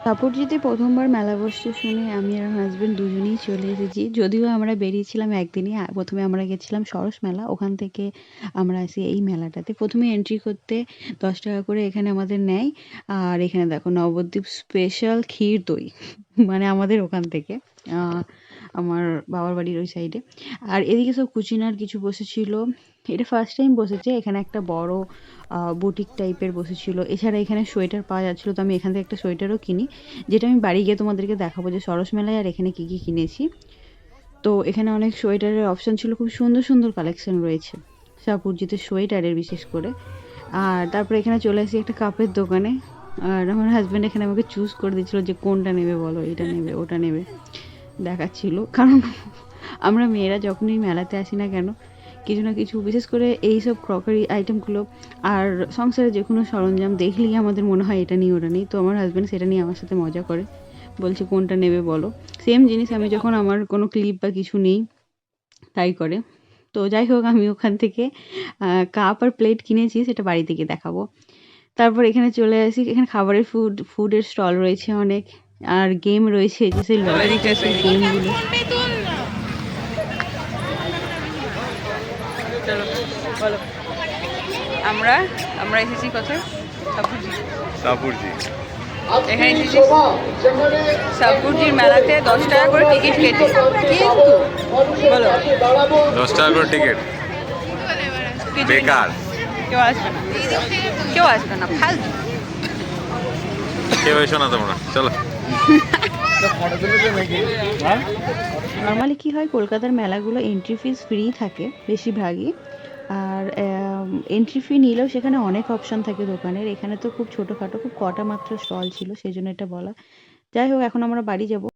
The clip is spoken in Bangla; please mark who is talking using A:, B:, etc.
A: কাপড়জিতে প্রথমবার মেলা বসছে শুনে আমি আর হাজবেন্ড দুজনেই চলে এসেছি। যদিও আমরা বেরিয়েছিলাম একদিনই। প্রথমে আমরা গেছিলাম সরস মেলা, ওখান থেকে আমরা আসি এই মেলাটাতে। প্রথমে এন্ট্রি করতে 10 টাকা করে এখানে আমাদের নেয়। আর এখানে দেখো নবদ্বীপ স্পেশাল ক্ষীর দই মানে আমাদের ওখান থেকে, আহ, আমার বাবার বাড়ির ওই সাইডে। আর এদিকে সব কুচিনার কিছু বসেছিল। এটা ফার্স্ট টাইম বসেছে এখানে, একটা বড় বুটিক টাইপের বসেছিল। এছাড়া এখানে সোয়েটার পাওয়া যাচ্ছিল, তো আমি এখান থেকে একটা সোয়েটারও কিনি, যেটা আমি বাড়ি গিয়ে তোমাদেরকে দেখাবো যে সরস মেলায় আর এখানে কি কি কিনেছি। তো এখানে অনেক সোয়েটারের অপশন ছিল, খুব সুন্দর সুন্দর কালেকশন রয়েছে সাপুরজিতে সোয়েটারের বিশেষ করে। আর তারপরে এখানে চলে আসি একটা কাপের দোকানে। আর আমার হাজব্যান্ড এখানে আমাকে চুজ করে দিচ্ছিল যে কোনটা নেবে বলো, এটা নেবে ওটা নেবে, দেখাচ্ছিল। কারণ আমরা মেয়েরা যখনই মেলাতে আসি না কেন, কিছু না কিছু বিশেষ করে এইসব ক্রকারি আইটেমগুলো আর সংসারে যে কোনো সরঞ্জাম দেখলেই আমাদের মনে হয় এটা নিই ওটা নিই। তো আমার হাজব্যান্ড সেটা নিয়ে আমার সাথে মজা করে, বলছে কোনটা নেবে বলো। সেম জিনিস আমি যখন আমার কোনো ক্লিপ বা কিছু নেই তাই করে। তো যাই হোক, আমি ওখান থেকে কাপ আর প্লেট কিনেছি, সেটা বাড়ি থেকে দেখাবো। তারপর এখানে চলে আসি, এখানে খাবারের ফুডের স্টল রয়েছে অনেক। আর গেম রয়েছে, যে সেই লটারি টাইপের গেমগুলো।
B: চলো বলো। আমরা আমরা এসেছি কোথায়? সাপুরজি।
C: সাপুরজি
B: এখানে এসেছি সাপুরজির মেলাতে 10 টাকা করে টিকিট কেটে, কিন্তু বলো
C: 10 টাকা করে টিকিট
B: কিছুই না।
C: বেকার।
B: কেউ আসবে না, কেউ আসবে না, ফালতু।
C: কেউ এসো না তোমরা, চলো।
A: নর্মালি কি হয়, কলকাতার মেলাগুলো এন্ট্রি ফিস ফ্রি থাকে বেশিরভাগই। আর এন্ট্রি ফি নিলেও সেখানে অনেক অপশন থাকে দোকানের। এখানে তো খুব ছোটোখাটো, খুব কটা মাত্র স্টল ছিল, সেই জন্য এটা বলা। যাই হোক, এখন আমরা বাড়ি যাব।